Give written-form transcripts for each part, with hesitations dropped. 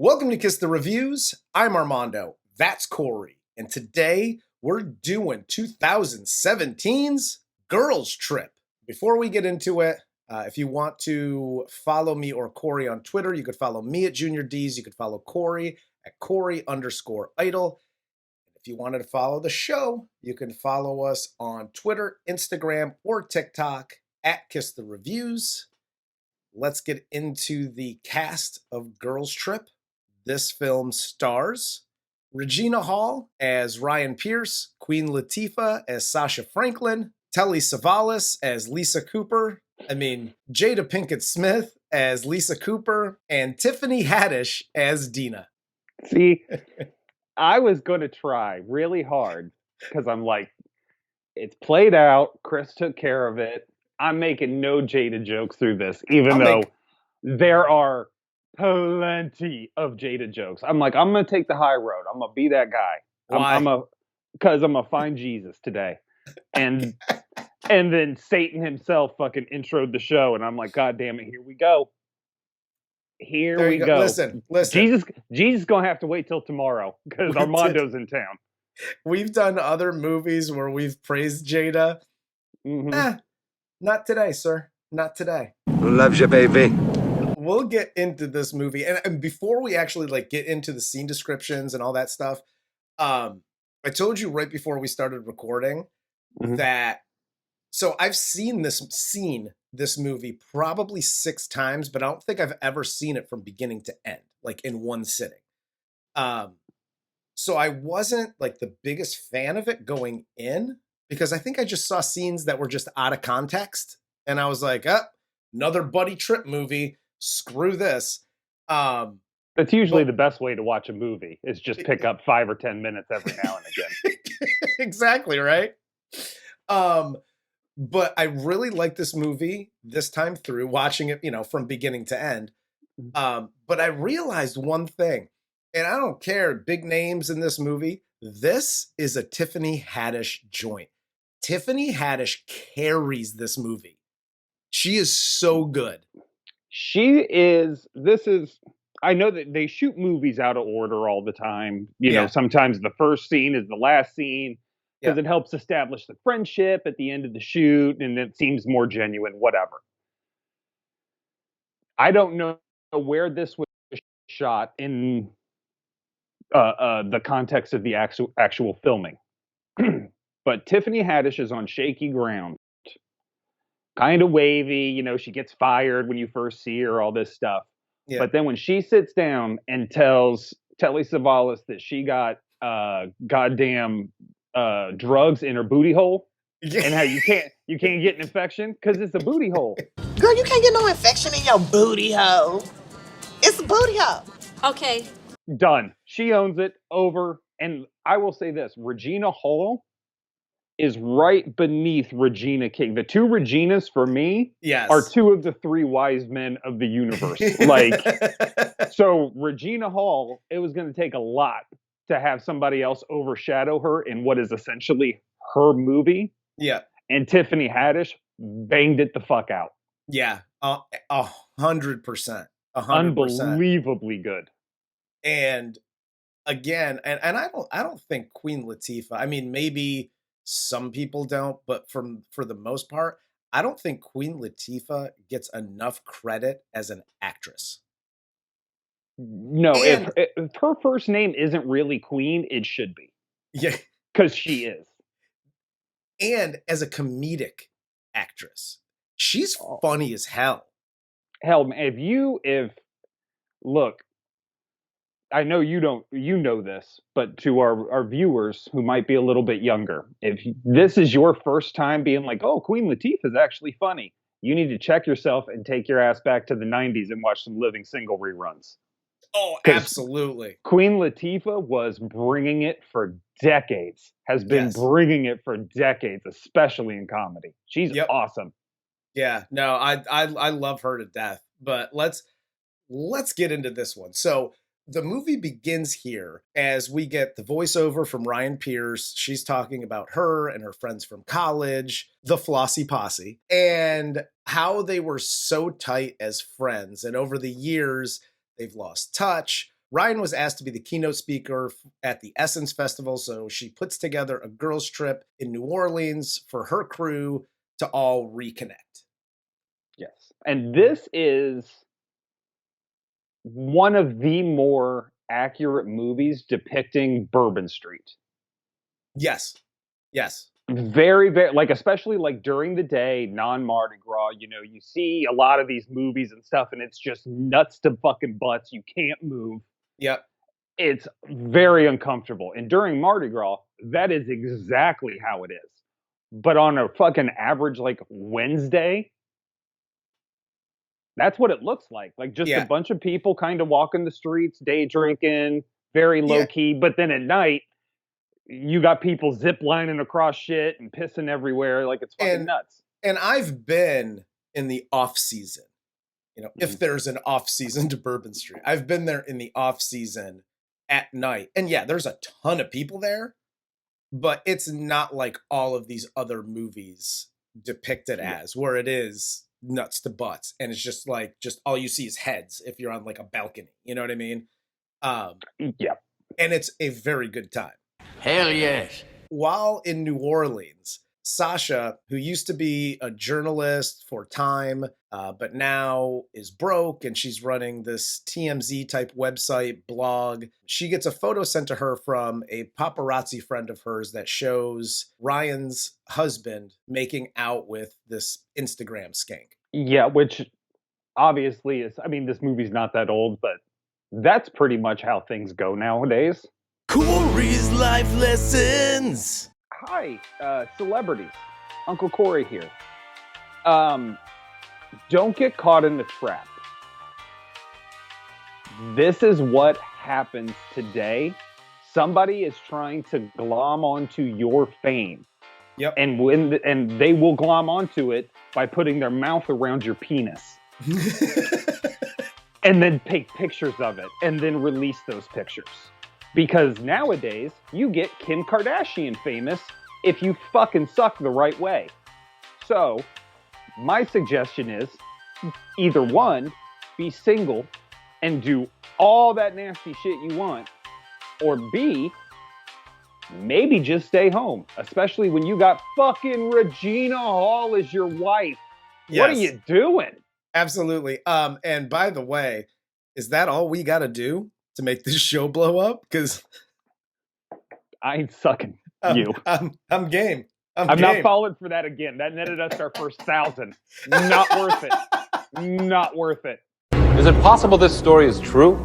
Welcome to Kiss the Reviews. I'm Armando. That's Corey. And today we're doing 2017's Girls Trip. Before we get into it, if you want to follow me or Corey on Twitter, you could follow me at Junior D's. You could follow Corey at Corey_idol. If you wanted to follow the show, you can follow us on Twitter, Instagram, or TikTok at Kiss the Reviews. Let's get into the cast of Girls Trip. This film stars Regina Hall as Ryan Pierce, Queen Latifah as Sasha Franklin, Telly Savalas as Lisa Cooper, Jada Pinkett Smith as Lisa Cooper, and Tiffany Haddish as Dina. See, I was going to try really hard because I'm like, it's played out. Chris took care of it. I'm making no Jada jokes through this, even though there are plenty of Jada jokes. I'm like, I'm going to take the high road. I'm going to be that guy. Why? Because I'm going to find Jesus today. And then Satan himself fucking introed the show. And I'm like, God damn it, here we go. Here we go. Listen. Jesus going to have to wait till tomorrow because Armando's in town. We've done other movies where we've praised Jada. Mm-hmm. Not today, sir. Not today. Love you, baby. We'll get into this movie. And before we actually get into the scene descriptions and all that stuff, I told you right before we started recording that, so I've seen this movie probably 6 times, but I don't think I've ever seen it from beginning to end, like in one sitting. So I wasn't like the biggest fan of it going in because I think I just saw scenes that were just out of context. And I was like, another buddy trip movie. Screw this. That's usually the best way to watch a movie is just pick up 5 or 10 minutes every now and again. Exactly, right? But I really like this movie this time through, watching it, from beginning to end. But I realized one thing, and I don't care, big names in this movie. This is a Tiffany Haddish joint. Tiffany Haddish carries this movie. She is so good. I know that they shoot movies out of order all the time. You know, sometimes the first scene is the last scene because it helps establish the friendship at the end of the shoot and it seems more genuine, whatever. I don't know where this was shot in the context of the actual filming. But Tiffany Haddish is on shaky ground. Kind of wavy, she gets fired when you first see her, all this stuff. Yeah. But then when she sits down and tells Telly Savalas that she got goddamn drugs in her booty hole, and how you can't get an infection because it's a booty hole. Girl, you can't get no infection in your booty hole. It's a booty hole. Okay. Done. She owns it. Over. And I will say this, Regina Hall is right beneath Regina King. The 2 Reginas for me are 2 of the 3 wise men of the universe. So Regina Hall, it was going to take a lot to have somebody else overshadow her in what is essentially her movie. Yeah. And Tiffany Haddish banged it the fuck out. Yeah. 100%. Unbelievably good. And again, and I don't think Queen Latifah, maybe some people don't, but for the most part, I don't think Queen Latifah gets enough credit as an actress. No, if her first name isn't really Queen, it should be. Yeah. Because she is. And as a comedic actress, she's funny as hell. Hell, look, I know you know this, but to our viewers who might be a little bit younger, if this is your first time being like, oh, Queen Latifah is actually funny, you need to check yourself and take your ass back to the 90s and watch some Living Single reruns. Oh, absolutely. Queen Latifah was bringing it for decades, has been bringing it for decades, especially in comedy. She's awesome. Yeah, no, I love her to death, but let's get into this one. So the movie begins here as we get the voiceover from Ryan Pierce. She's talking about her and her friends from college, the Flossie Posse, and how they were so tight as friends. And over the years, they've lost touch. Ryan was asked to be the keynote speaker at the Essence Festival, so she puts together a girls' trip in New Orleans for her crew to all reconnect. Yes. And this is one of the more accurate movies depicting Bourbon Street. Yes. Yes. Very, very, like, especially like during the day, non-Mardi Gras, you know, you see a lot of these movies and stuff, and it's just nuts to fucking butts. You can't move. Yep. It's very uncomfortable. And during Mardi Gras, that is exactly how it is. But on a fucking average, like, Wednesday, that's what it looks like. Like, just a bunch of people kind of walking the streets, day drinking, very low key. But then at night, you got people zip lining across shit and pissing everywhere. Like, it's fucking nuts. And I've been in the off season, you know, if there's an off season to Bourbon Street, I've been there in the off season at night. And yeah, there's a ton of people there, but it's not like all of these other movies depicted as, where it is nuts to butts. And it's just like, just all you see is heads if you're on like a balcony. You know what I mean? Yeah. And it's a very good time. Hell yes. While in New Orleans, Sasha, who used to be a journalist for Time, but now is broke and she's running this TMZ type website blog, she gets a photo sent to her from a paparazzi friend of hers that shows Ryan's husband making out with this Instagram skank. Yeah, which obviously is, I mean, this movie's not that old, but that's pretty much how things go nowadays. Corey's life lessons. Hi, celebrities. Uncle Corey here. Don't get caught in the trap. This is what happens today. Somebody is trying to glom onto your fame. Yep. And they will glom onto it by putting their mouth around your penis. And then take pictures of it and then release those pictures. Because nowadays, you get Kim Kardashian famous if you fucking suck the right way. So, my suggestion is, either one, be single and do all that nasty shit you want, or B, maybe just stay home, especially when you got fucking Regina Hall as your wife. Yes. What are you doing? Absolutely. And by the way, is that all we got to do to make this show blow up? Because I ain't sucking you. I'm game. I'm not falling for that again. That netted us our first 1,000. Not worth it. Not worth it. Is it possible this story is true?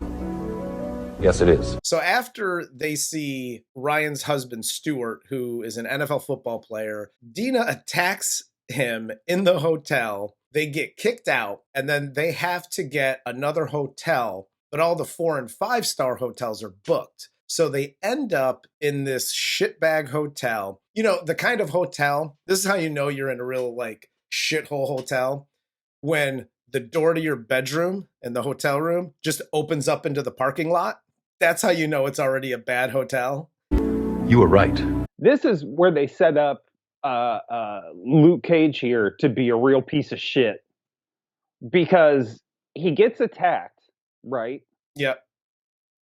Yes, it is. So after they see Ryan's husband, Stuart, who is an NFL football player, Dina attacks him in the hotel. They get kicked out, and then they have to get another hotel, but all the 4- and 5-star hotels are booked. So they end up in this shitbag hotel. You know, the kind of hotel, this is how you know you're in a real, like, shithole hotel, when the door to your bedroom in the hotel room just opens up into the parking lot. That's how you know it's already a bad hotel. You were right. This is where they set up Luke Cage here to be a real piece of shit. Because he gets attacked, right? Yep.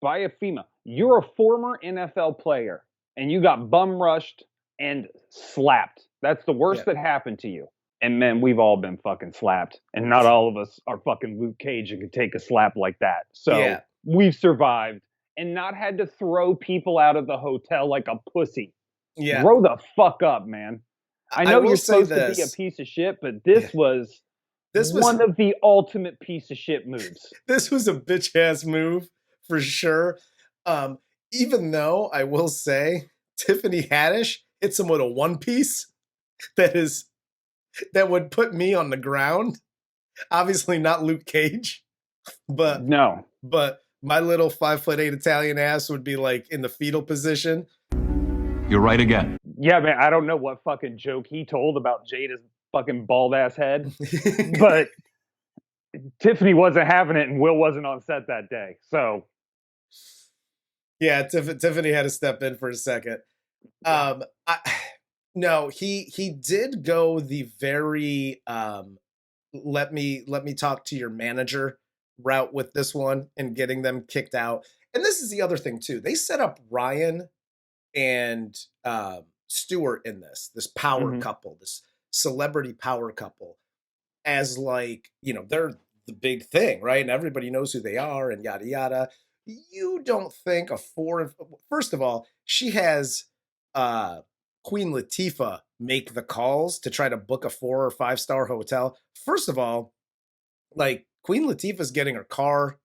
By a female. You're a former NFL player and you got bum rushed and slapped. That's the worst that happened to you. And man, we've all been fucking slapped. And not all of us are fucking Luke Cage and can take a slap like that. So we've survived and not had to throw people out of the hotel like a pussy. Yeah. Grow the fuck up, man. I know you're supposed to be a piece of shit, but this was one of the ultimate piece of shit moves. This was a bitch ass move for sure. Even though I will say Tiffany Haddish hits him with a one piece that would put me on the ground. Obviously not Luke Cage, but my little 5'8" Italian ass would be like in the fetal position. You're right again. Yeah, man, I don't know what fucking joke he told about Jada's fucking bald ass head, but Tiffany wasn't having it and Will wasn't on set that day. So yeah, Tiffany had to step in for a second. No, he did go the very let me talk to your manager route with this one and getting them kicked out. And this is the other thing too. They set up Ryan and Stewart in this power couple, this celebrity power couple, as like, you know, they're the big thing, right? And everybody knows who they are and yada yada. You don't think first of all, she has Queen Latifah make the calls to try to book a 4 or 5 star hotel. First of all, like Queen Latifah's getting her car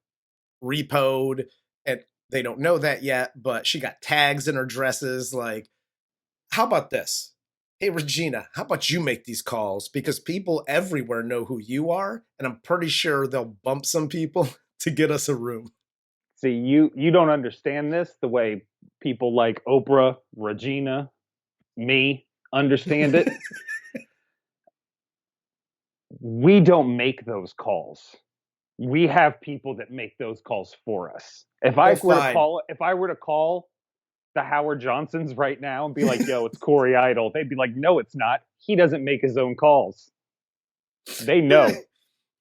repoed, and they don't know that yet, but she got tags in her dresses. Like, how about this? Hey, Regina, how about you make these calls? Because people everywhere know who you are, and I'm pretty sure they'll bump some people to get us a room. See, you don't understand this the way people like Oprah, Regina, me understand it. We don't make those calls. We have people that make those calls for us. If I were to call the Howard Johnsons right now and be like, "Yo, it's Corey Idol," they'd be like, "No, it's not. He doesn't make his own calls." They know.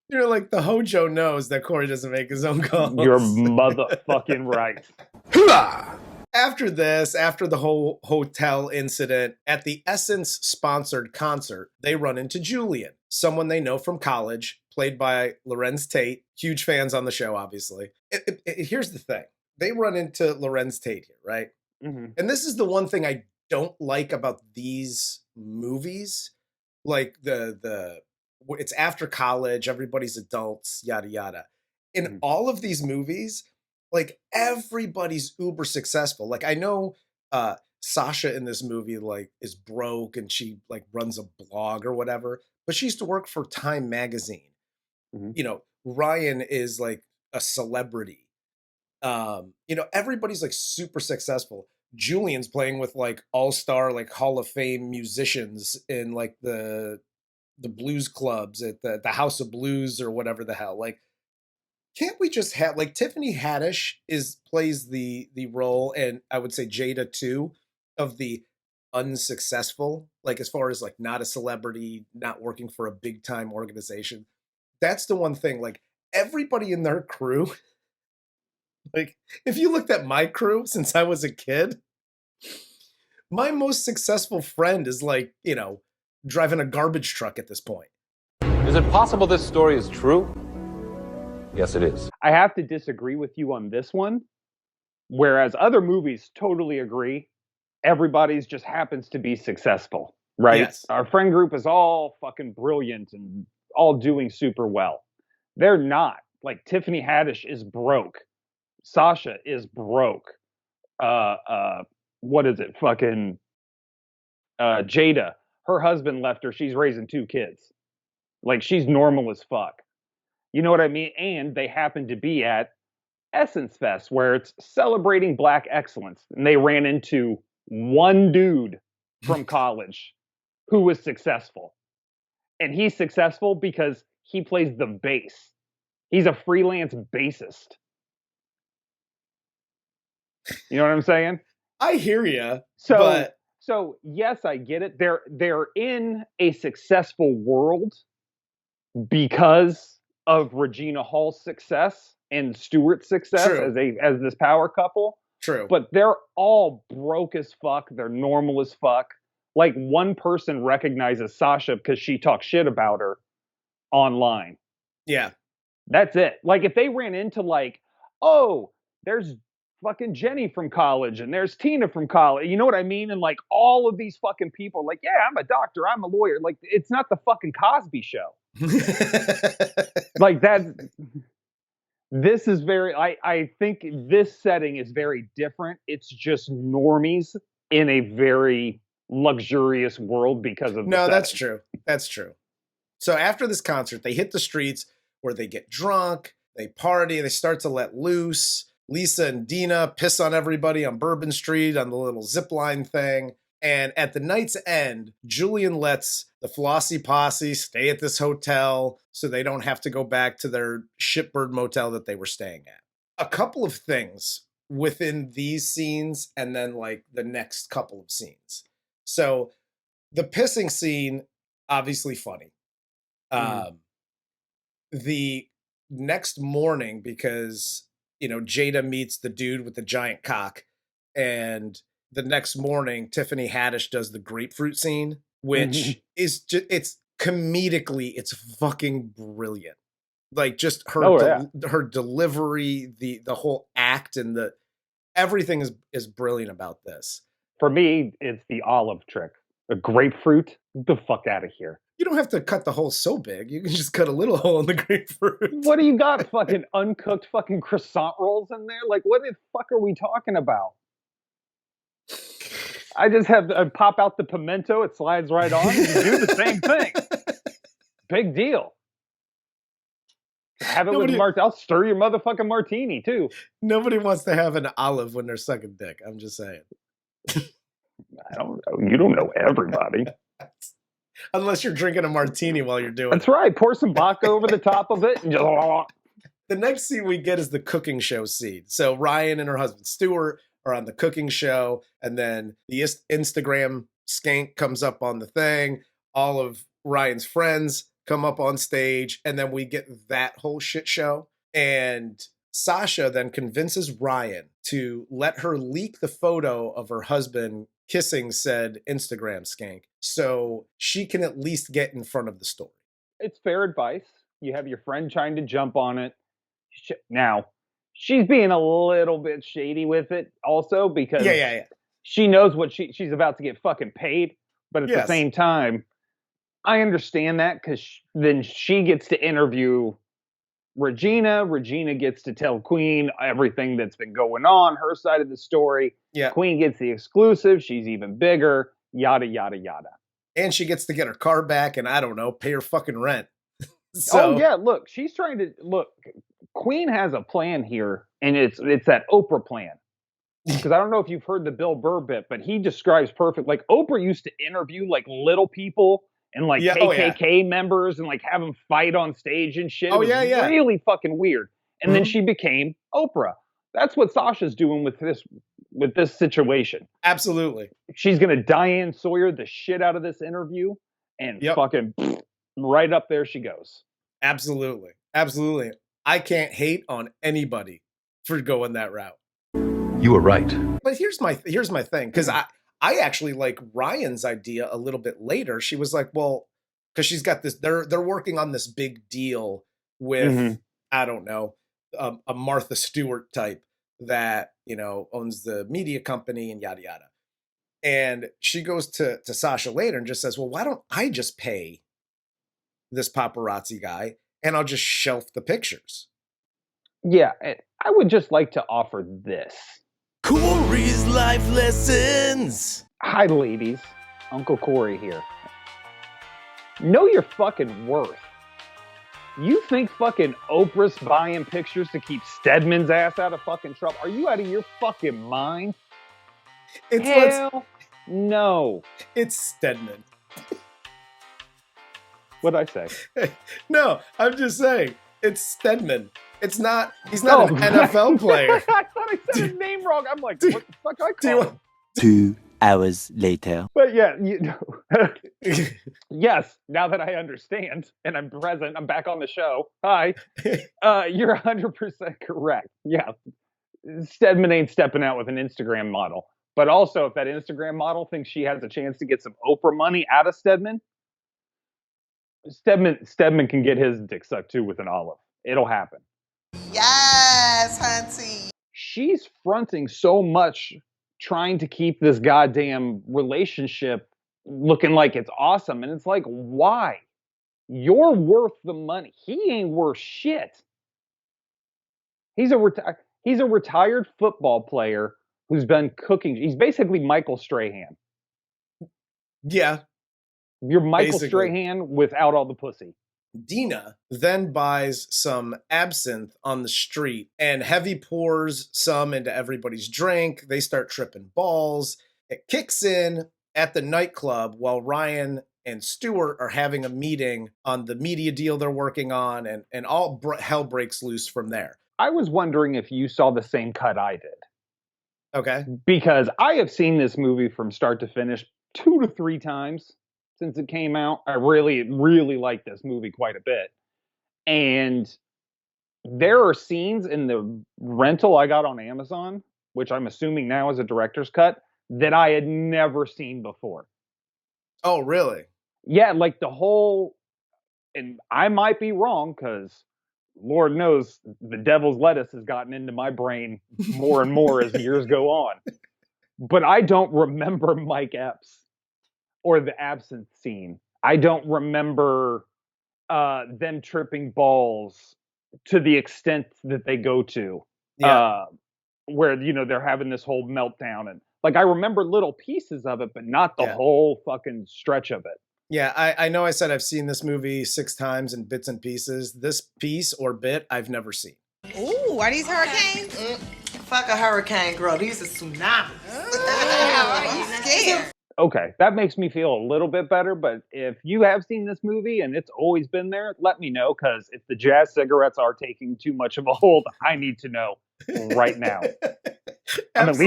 You're like, the Hojo knows that Corey doesn't make his own calls. You're motherfucking right. After this, after the whole hotel incident, at the Essence sponsored concert, they run into Julian, someone they know from college, played by Lorenz Tate. Huge fans on the show, obviously. Here's the thing. They run into Lorenz Tate here, right? Mm-hmm. And this is the one thing I don't like about these movies. Like it's after college, everybody's adults, yada, yada. In all of these movies, like everybody's uber successful. Like I know Sasha in this movie like is broke and she like runs a blog or whatever, but she used to work for Time magazine. Mm-hmm. You know, Ryan is like a celebrity. You know, everybody's like super successful. Julian's playing with like all-star like Hall of Fame musicians in like the blues clubs at the House of Blues or whatever the hell. Like, can't we just have like Tiffany Haddish plays the role, and I would say Jada too, of the unsuccessful, like as far as like not a celebrity, not working for a big time organization. That's the one thing, like everybody in their crew, like if you looked at my crew since I was a kid, my most successful friend is like, you know, driving a garbage truck at this point. Is it possible this story is true? Yes, it is. I have to disagree with you on this one. Whereas other movies totally agree. Everybody's just happens to be successful, right? Yes. Our friend group is all fucking brilliant and all doing super well. They're not. Like Tiffany Haddish is broke. Sasha is broke. What is it? Fucking Jada. Her husband left her. She's raising 2 kids. Like she's normal as fuck. You know what I mean? And they happen to be at Essence Fest, where it's celebrating Black excellence. And they ran into one dude from college who was successful. And he's successful because he plays the bass. He's a freelance bassist. You know what I'm saying? I hear you. So yes, I get it. They're in a successful world because of Regina Hall's success and Stewart's success as this power couple. True. But they're all broke as fuck. They're normal as fuck. Like one person recognizes Sasha because she talks shit about her online. Yeah. That's it. Like if they ran into like, oh, there's fucking Jenny from college and there's Tina from college. You know what I mean? And like all of these fucking people like, yeah, I'm a doctor. I'm a lawyer. Like it's not the fucking Cosby Show. Like that. This is very, I think this setting is very different. It's just normies in a very luxurious world because of No, that's true. That's true. So after this concert, they hit the streets where they get drunk, they party, they start to let loose. Lisa and Dina piss on everybody on Bourbon Street on the little zip line thing. And at the night's end, Julian lets the Flossie Posse stay at this hotel so they don't have to go back to their shitbird motel that they were staying at. A couple of things within these scenes and then like the next couple of scenes. So the pissing scene, obviously funny. The next morning, because Jada meets the dude with the giant cock, and the next morning Tiffany Haddish does the grapefruit scene, which is just, it's comedically, it's fucking brilliant. Like just her her delivery, the whole act, and everything is brilliant about this. For me, it's the olive trick. A grapefruit, get the fuck out of here. You don't have to cut the hole so big. You can just cut a little hole in the grapefruit. What do you got? Fucking uncooked fucking croissant rolls in there? Like, what the fuck are we talking about? I just have to pop out the pimento. It slides right on. And you do the same thing. Big deal. Have it with I'll stir your motherfucking martini too. Nobody wants to have an olive when they're sucking dick. I'm just saying. I don't know. You don't know everybody. Unless you're drinking a martini while you're doing it. That's right. Pour some vodka over the top of it. And just... The next scene we get is the cooking show scene. So Ryan and her husband Stuart are on the cooking show, and then the Instagram skank comes up on the thing. All of Ryan's friends come up on stage, and then we get that whole shit show. And Sasha then convinces Ryan to let her leak the photo of her husband kissing said Instagram skank so she can at least get in front of the story. It's fair advice. You have your friend trying to jump on it. Now, she's being a little bit shady with it also because she knows what she's about to get fucking paid. But at the same time, I understand that because then she gets to interview Regina. Regina gets to tell Queen everything that's been going on, her side of the story. Yeah. Queen gets the exclusive. She's even bigger. Yada, yada, yada. And she gets to get her car back and, I don't know, pay her fucking rent. So, oh, yeah. Look, she's trying to... Look, Queen has a plan here, and it's that Oprah plan. Because I don't know if you've heard the Bill Burr bit, but he describes perfect. Like, Oprah used to interview, like, little people and, like, KKK members and, like, have them fight on stage and shit. It was really fucking weird. And then she became Oprah. That's what Sasha's doing with this situation. Absolutely. She's going to Diane Sawyer the shit out of this interview and fucking right up there she goes. Absolutely. Absolutely. I can't hate on anybody for going that route. You were right. But here's my thing, because I actually like Ryan's idea a little bit later. She was like, well, because she's got this, they're working on this big deal with, I don't know, a Martha Stewart type that, owns the media company and yada, yada. And she goes to Sasha later and just says, well, why don't I just pay this paparazzi guy and I'll just shelf the pictures? Yeah, I would just like to offer this. Corey's life lessons. Hi, ladies. Uncle Corey here. Know your fucking worth. You think fucking Oprah's buying pictures to keep Stedman's ass out of fucking trouble? Are you out of your fucking mind? Hell no. It's Stedman. What'd I say? No, I'm just saying. It's Stedman. It's not, he's not an NFL player. I thought I said his name wrong. I'm like, what the fuck I call him? 2 hours later. But yeah, yes, now that I understand and I'm present, I'm back on the show. Hi. You're 100% correct. Yeah. Stedman ain't stepping out with an Instagram model. But also, if that Instagram model thinks she has a chance to get some Oprah money out of Stedman can get his dick sucked too with an olive. It'll happen. Yes, hunty. She's fronting so much trying to keep this goddamn relationship looking like it's awesome. And it's like, why? You're worth the money. He ain't worth shit. He's a retired football player who's been cooking. He's basically Michael Strahan. Yeah. You're Michael Strahan without all the pussy. Dina then buys some absinthe on the street and Heavy pours some into everybody's drink. They start tripping balls. It kicks in at the nightclub while Ryan and Stuart are having a meeting on the media deal they're working on, and all hell breaks loose from there. I was wondering if you saw the same cut I did. Okay. Because I have seen this movie from start to finish 2 to 3 times since it came out. I really, really like this movie quite a bit. And there are scenes in the rental I got on Amazon, which I'm assuming now is a director's cut, that I had never seen before. Oh, really? Yeah, like the whole, and I might be wrong because Lord knows the devil's lettuce has gotten into my brain more and more as years go on. But I don't remember Mike Epps or the absinthe scene. I don't remember them tripping balls to the extent that they go to, where, you know, they're having this whole meltdown. And like, I remember little pieces of it, but not the whole fucking stretch of it. Yeah, I know I said I've seen this movie 6 times in bits and pieces. This piece or bit I've never seen. Ooh, are these hurricanes? Fuck a hurricane, girl. These are tsunamis. Are you scared? Okay, that makes me feel a little bit better, but if you have seen this movie and it's always been there, let me know, because if the jazz cigarettes are taking too much of a hold, I need to know right now. I'm at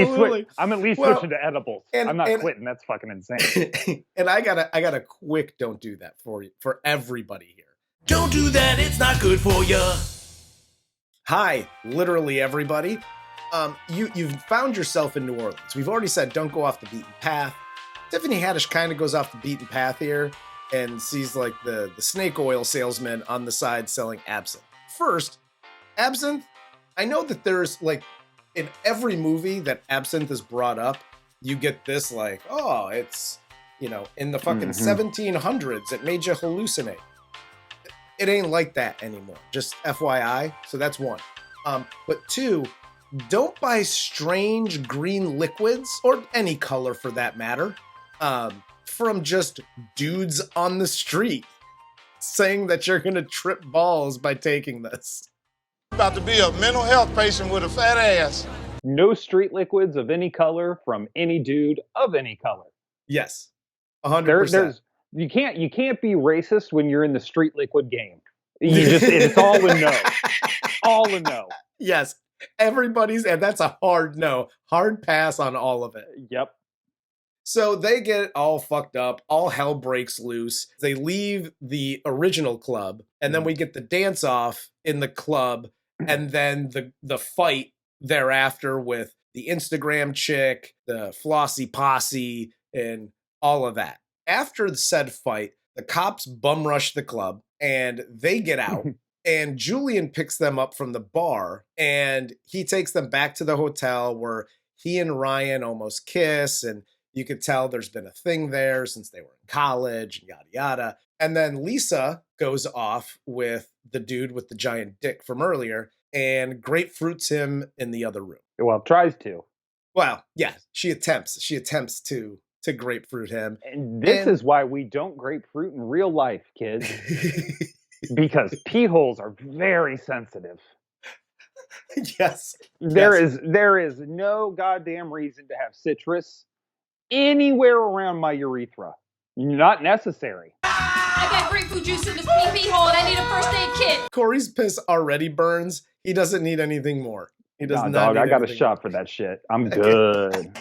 least switching to edibles. I'm not quitting. That's fucking insane. And I got a quick don't do that for you, for everybody here. Don't do that, it's not good for you. Hi, literally everybody. You've found yourself in New Orleans. We've already said don't go off the beaten path. Tiffany Haddish kind of goes off the beaten path here and sees like the snake oil salesman on the side selling absinthe. First, absinthe, I know that there's like, in every movie that absinthe is brought up, you get this like, oh, it's, you know, in the fucking 1700s, it made you hallucinate. It ain't like that anymore, just FYI. So that's one. But two, don't buy strange green liquids, or any color for that matter, from just dudes on the street saying that you're gonna trip balls by taking this. About to be a mental health patient with a fat ass. No street liquids of any color from any dude of any color. Yes, 100%. You can't be racist when you're in the street liquid game. It's all a no. All a no. Yes, everybody's, and that's a hard no, hard pass on all of it. Yep. So they get all fucked up, all hell breaks loose. They leave the original club, and then we get the dance off in the club, and then the fight thereafter with the Instagram chick, the flossy posse, and all of that. After the said fight, the cops bum rush the club, and they get out, and Julian picks them up from the bar, and he takes them back to the hotel where he and Ryan almost kiss, and you could tell there's been a thing there since they were in college, and yada, yada. And then Lisa goes off with the dude with the giant dick from earlier and grapefruits him in the other room. Well, tries to. Well, yeah, she attempts to grapefruit him. And this is why we don't grapefruit in real life, kids. Because pee holes are very sensitive. Yes. There is no goddamn reason to have citrus anywhere around my urethra. Not necessary. I got grapefruit juice in this pee hole and I need a first aid kit. Corey's piss already burns. He doesn't need anything more. He does not. Dog, I got a shot for that shit. I'm good.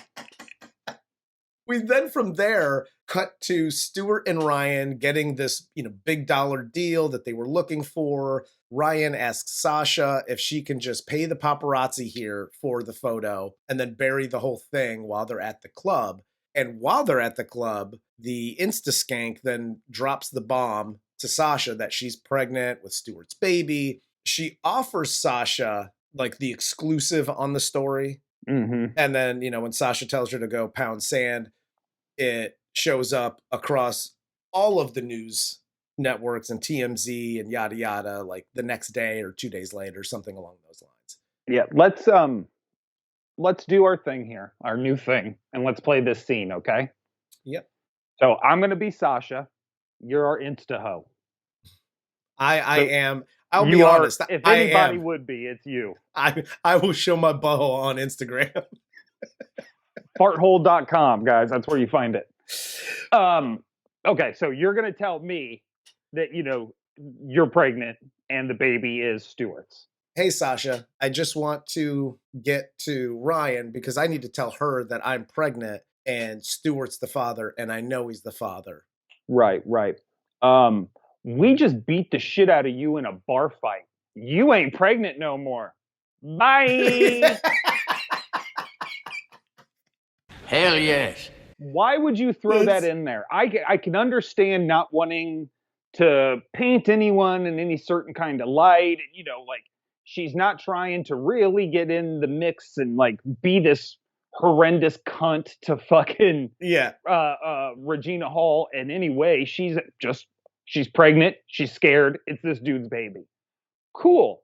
We then from there cut to Stuart and Ryan getting this, big dollar deal that they were looking for. Ryan asks Sasha if she can just pay the paparazzi here for the photo and then bury the whole thing while they're at the club. And while they're at the club, the Insta-skank then drops the bomb to Sasha that she's pregnant with Stuart's baby. She offers Sasha like the exclusive on the story. Mm-hmm. And then, when Sasha tells her to go pound sand, it shows up across all of the news networks and TMZ and yada, yada, like the next day or 2 days later, something along those lines. Yeah, let's do our thing here, our new thing, and let's play this scene, okay? Yep. So I'm going to be Sasha. You're our Insta-ho. I am. I'll be honest. If anybody would be, it's you. I will show my butthole on Instagram. Farthole.com, guys. That's where you find it. Okay, so you're going to tell me that, you're pregnant and the baby is Stuart's. Hey, Sasha, I just want to get to Ryan because I need to tell her that I'm pregnant and Stuart's the father and I know he's the father. Right. We just beat the shit out of you in a bar fight You ain't pregnant no more. Bye. Hell yes. Why would you throw that in there? I can understand not wanting to paint anyone in any certain kind of light. You know, like, she's not trying to really get in the mix and, like, be this horrendous cunt to fucking Regina Hall in any way. She's pregnant. She's scared. It's this dude's baby. Cool.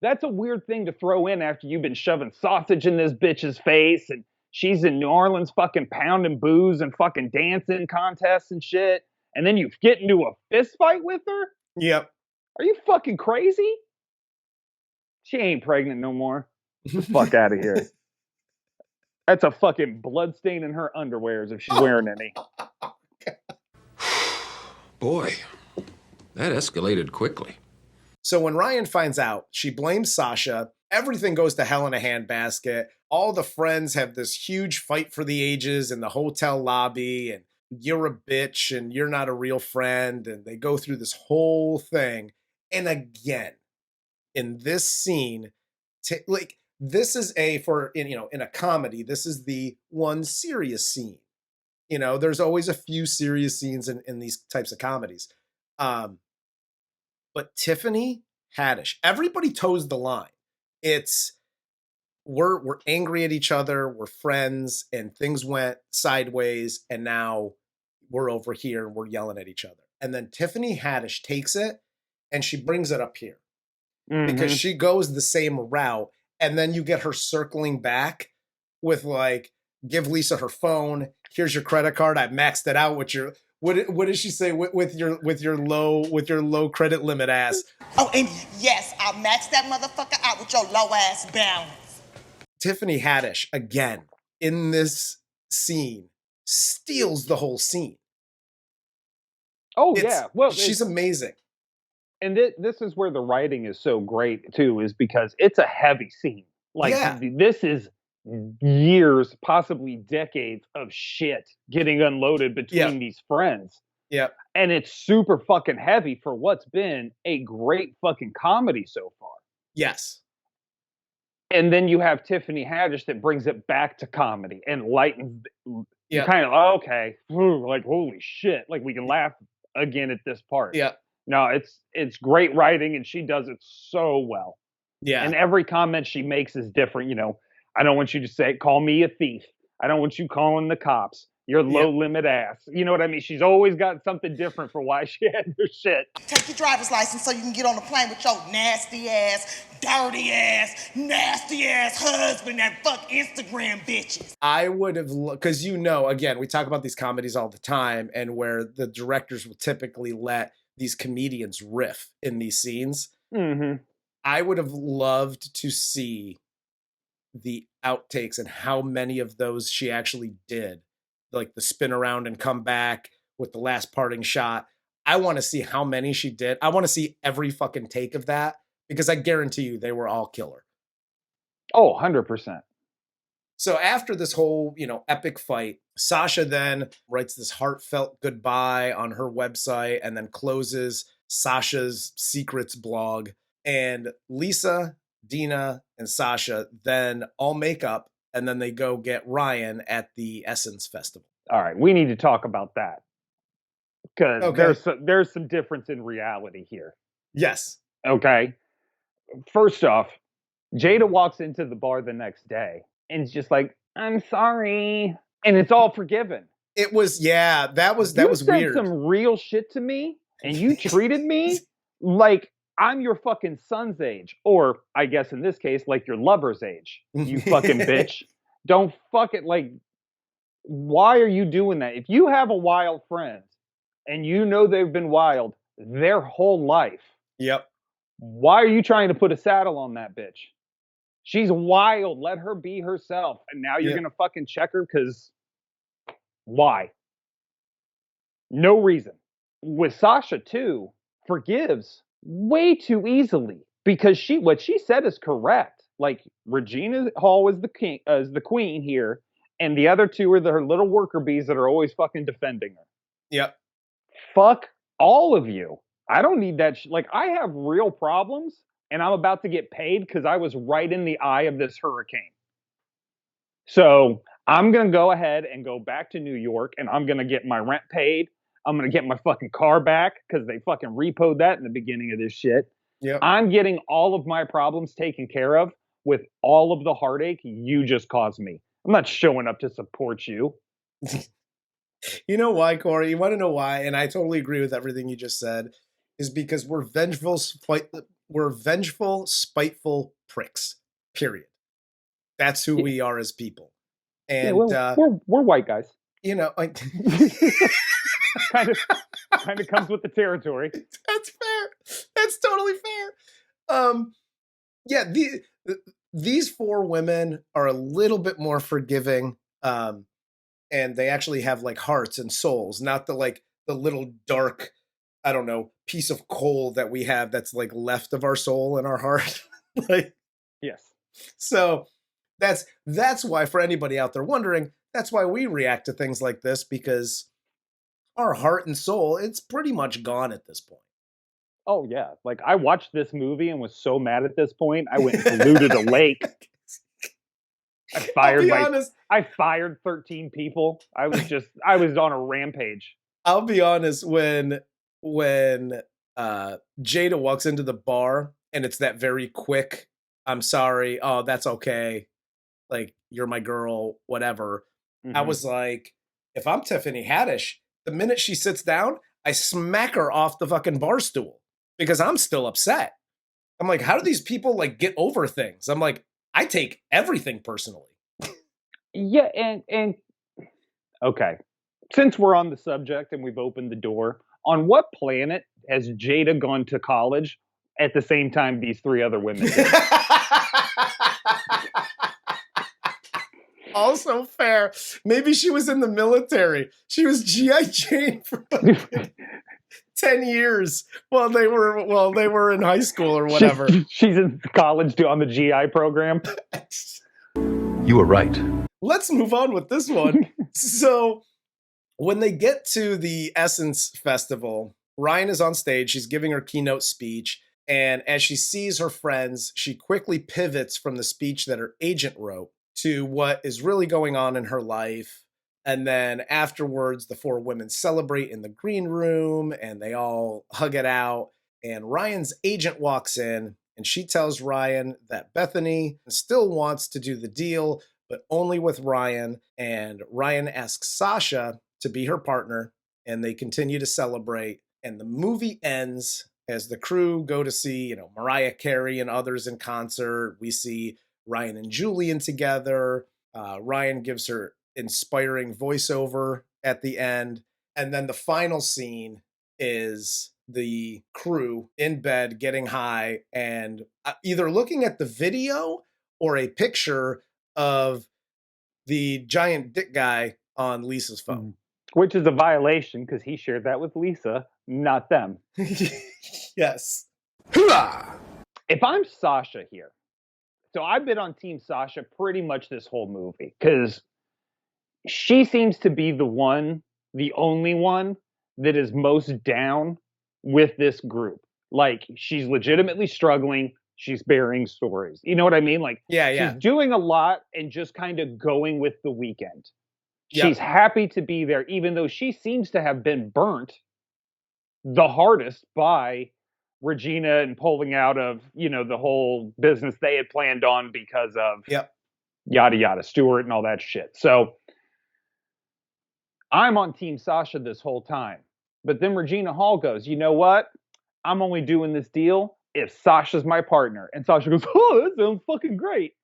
That's a weird thing to throw in after you've been shoving sausage in this bitch's face and she's in New Orleans fucking pounding booze and fucking dancing contests and shit. And then you get into a fist fight with her? Yep. Are you fucking crazy? She ain't pregnant no more. Get the fuck out of here. That's a fucking blood stain in her underwears if she's wearing any. Boy, that escalated quickly. So when Ryan finds out, she blames Sasha. Everything goes to hell in a handbasket. All the friends have this huge fight for the ages in the hotel lobby, and you're a bitch and you're not a real friend. And they go through this whole thing. And again, in this scene, this is in a comedy, this is the one serious scene. You know, there's always a few serious scenes in these types of comedies. But Tiffany Haddish, everybody toes the line. It's we're angry at each other, we're friends, and things went sideways, and now we're over here and we're yelling at each other. And then Tiffany Haddish takes it and she brings it up here because she goes the same route. And then you get her circling back with, like, give Lisa her phone. Here's your credit card. I maxed it out with your. What does she say with your low credit limit ass? Oh, and yes, I maxed that motherfucker out with your low ass balance. Tiffany Haddish again in this scene steals the whole scene. Oh yeah, well, she's amazing. And this is where the writing is so great too, is because it's a heavy scene. Like, this is years, possibly decades of shit getting unloaded between these friends. Yep. And it's super fucking heavy for what's been a great fucking comedy so far. Yes. And then you have Tiffany Haddish that brings it back to comedy and lightens. Yeah. Kind of, okay, like, holy shit, like, we can laugh again at this part. Yeah. No, it's great writing, and she does it so well. Yeah. And every comment she makes is different. You know, I don't want you to call me a thief. I don't want you calling the cops. You're low limit ass. You know what I mean? She's always got something different for why she had her shit. Take your driver's license so you can get on the plane with your nasty ass, dirty ass, nasty ass husband that fuck Instagram bitches. I would have, because again, we talk about these comedies all the time, and where the directors will typically let these comedians riff in these scenes. Mm-hmm. I would have loved to see the outtakes and how many of those she actually did, like the spin around and come back with the last parting shot. I want to see how many she did. I want to see every fucking take of that, because I guarantee you they were all killer. Oh, 100%. So after this whole, epic fight, Sasha then writes this heartfelt goodbye on her website and then closes Sasha's secrets blog. And Lisa, Dina, and Sasha then all make up, and then they go get Ryan at the Essence Festival. All right, we need to talk about that, because there's some difference in reality here. Yes. Okay. First off, Jada walks into the bar the next day and is just like, I'm sorry. And it's all forgiven. It was, that was weird. You said some real shit to me, and you treated me like I'm your fucking son's age. Or, I guess in this case, like your lover's age. You fucking bitch. Don't fucking, why are you doing that? If you have a wild friend, and you know they've been wild their whole life. Yep. Why are you trying to put a saddle on that bitch? She's wild. Let her be herself. And now you're going to fucking check her because why? No reason. With Sasha, too, forgives way too easily because what she said is correct. Like, Regina Hall is the queen here, and the other two are her little worker bees that are always fucking defending her. Yep. Fuck all of you. I don't need that. I have real problems and I'm about to get paid because I was right in the eye of this hurricane. So I'm going to go ahead and go back to New York, and I'm going to get my rent paid. I'm going to get my fucking car back because they fucking repoed that in the beginning of this shit. Yep. I'm getting all of my problems taken care of with all of the heartache you just caused me. I'm not showing up to support you. You know why, Corey? You want to know why? And I totally agree with everything you just said. Is because we're vengeful, spiteful pricks. Period. That's who we are as people. And we're white guys. You know, like kind of comes with the territory. That's fair. That's totally fair. Yeah, these four women are a little bit more forgiving. And they actually have like hearts and souls, not the little dark, I don't know, piece of coal that we have that's like left of our soul in our heart. Like, yes. So that's why, for anybody out there wondering, that's why we react to things like this, because our heart and soul, it's pretty much gone at this point. Oh yeah. Like I watched this movie and was so mad at this point, I went and polluted a lake. I fired 13 people. I was on a rampage. I'll be honest, when Jada walks into the bar and it's that very quick, I'm sorry, oh, that's okay, like, you're my girl, whatever. Mm-hmm. I was like, if I'm Tiffany Haddish, the minute she sits down, I smack her off the fucking bar stool because I'm still upset. I'm like, how do these people like get over things? I'm like, I take everything personally. Yeah, and okay. Since we're on the subject and we've opened the door, on what planet has Jada gone to college at the same time these three other women did? Also fair. Maybe she was in the military. She was G.I. Jane for 10 years while they were in high school or whatever. She's in college on the GI program. You were right. Let's move on with this one. So when they get to the Essence Festival, Ryan is on stage. She's giving her keynote speech. And as she sees her friends, she quickly pivots from the speech that her agent wrote to what is really going on in her life. And then afterwards, the four women celebrate in the green room and they all hug it out. And Ryan's agent walks in and she tells Ryan that Bethany still wants to do the deal, but only with Ryan. And Ryan asks Sasha to be her partner and they continue to celebrate. And the movie ends as the crew go to see, Mariah Carey and others in concert. We see Ryan and Julian together. Ryan gives her inspiring voiceover at the end. And then the final scene is the crew in bed getting high and either looking at the video or a picture of the giant dick guy on Lisa's phone. Which is a violation because he shared that with Lisa, not them. Yes. If I'm Sasha here, so I've been on Team Sasha pretty much this whole movie because she seems to be the only one that is most down with this group. Like, she's legitimately struggling. She's bearing stories. You know what I mean? Like, yeah. She's doing a lot and just kind of going with the weekend. Yep. She's happy to be there, even though she seems to have been burnt the hardest by Regina and pulling out of, the whole business they had planned on because of yada yada, Stewart and all that shit. So I'm on Team Sasha this whole time. But then Regina Hall goes, you know what? I'm only doing this deal if Sasha's my partner. And Sasha goes, oh, that sounds fucking great.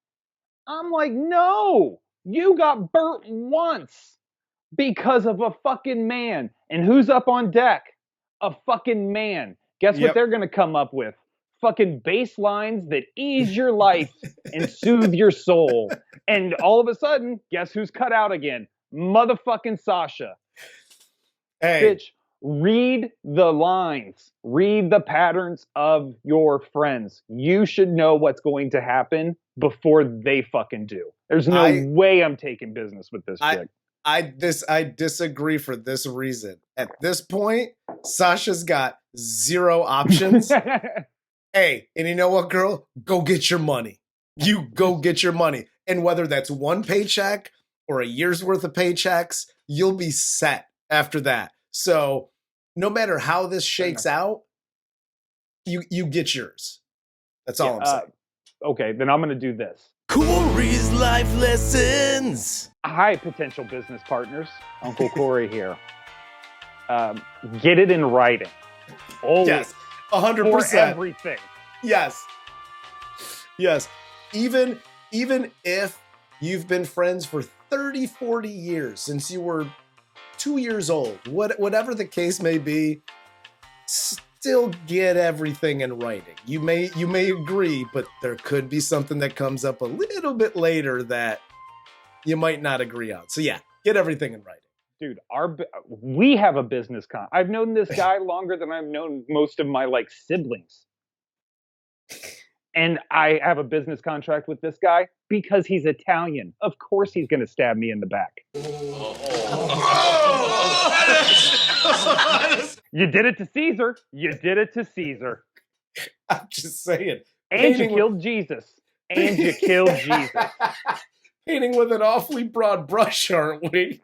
I'm like, no, you got burnt once because of a fucking man. And who's up on deck? A fucking man. Guess what they're going to come up with? Fucking bass lines that ease your life and soothe your soul. And all of a sudden, guess who's cut out again? Motherfucking Sasha. Hey. Bitch, read the lines. Read the patterns of your friends. You should know what's going to happen before they fucking do. There's no way I'm taking business with this chick. I disagree for this reason. At this point, Sasha's got zero options. Hey, and you know what, girl? Go get your money. You go get your money. And whether that's one paycheck or a year's worth of paychecks, you'll be set after that. So no matter how this shakes out, you get yours. That's all I'm saying. Okay, then I'm going to do this. Corey's life lessons. Hi, potential business partners. Uncle Corey here. Get it in writing. Always. Yes, 100%. For everything. Yes. Even if you've been friends for 30, 40 years, since you were 2 years old, whatever the case may be, still get everything in writing. You may agree, but there could be something that comes up a little bit later that you might not agree on. So yeah, get everything in writing. Dude, we have a business I've known this guy longer than I've known most of my siblings. And I have a business contract with this guy because he's Italian. Of course he's going to stab me in the back. You did it to Caesar. You did it to Caesar. I'm just saying. And you killed Jesus. And you killed Jesus. Painting with an awfully broad brush, aren't we?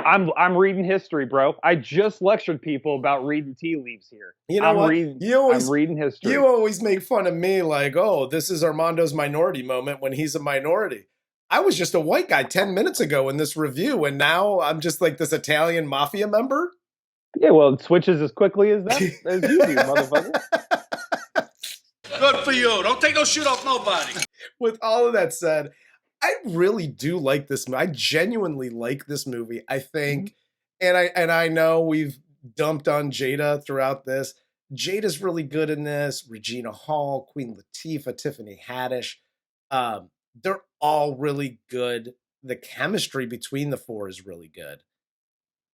I'm reading history, bro. I just lectured people about reading tea leaves here. You know what? I'm reading history. You always make fun of me like, oh, this is Armando's minority moment when he's a minority. I was just a white guy 10 minutes ago in this review, and now I'm just like this Italian mafia member? Yeah, well, it switches as quickly as you do, motherfucker. Good for you. Don't take no shit off nobody. With all of that said, I really do like this movie. I genuinely like this movie. I think, and I know we've dumped on Jada throughout this. Jada's really good in this. Regina Hall, Queen Latifah, Tiffany Haddish. They're all really good. The chemistry between the four is really good.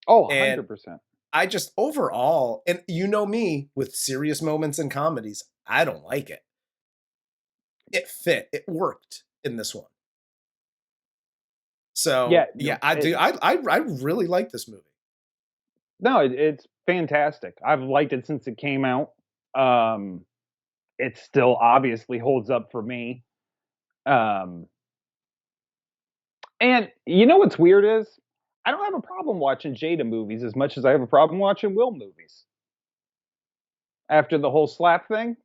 Oh, 100%. I just overall, and you know me with serious moments and comedies, I don't like it. It fit. It worked in this one. So yeah, I do. I really like this movie. No, it's fantastic. I've liked it since it came out. It still obviously holds up for me. And you know what's weird is I don't have a problem watching Jada movies as much as I have a problem watching Will movies. After the whole slap thing,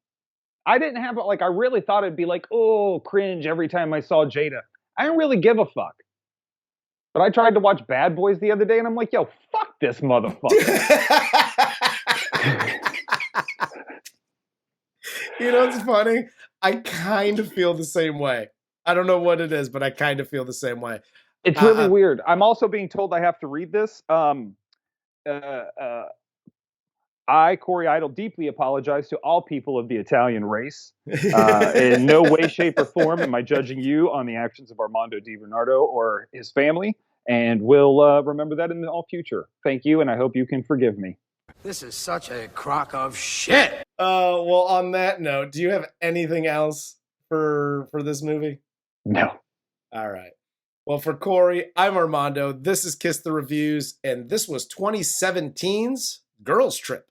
I didn't have it. I really thought it'd be oh, cringe every time I saw Jada. I didn't really give a fuck. But I tried to watch Bad Boys the other day, and I'm like, yo, fuck this motherfucker. You know what's funny? I kind of feel the same way. I don't know what it is, but I kind of feel the same way. It's really weird. I'm also being told I have to read this. I, Corey Idle, deeply apologize to all people of the Italian race. In no way, shape, or form am I judging you on the actions of Armando DiBernardo or his family, and will remember that in the all future. Thank you, and I hope you can forgive me. This is such a crock of shit. Well, on that note, do you have anything else for this movie? No. All right. Well, for Corey, I'm Armando. This is Kiss the Reviews, and this was 2017's Girls Trip.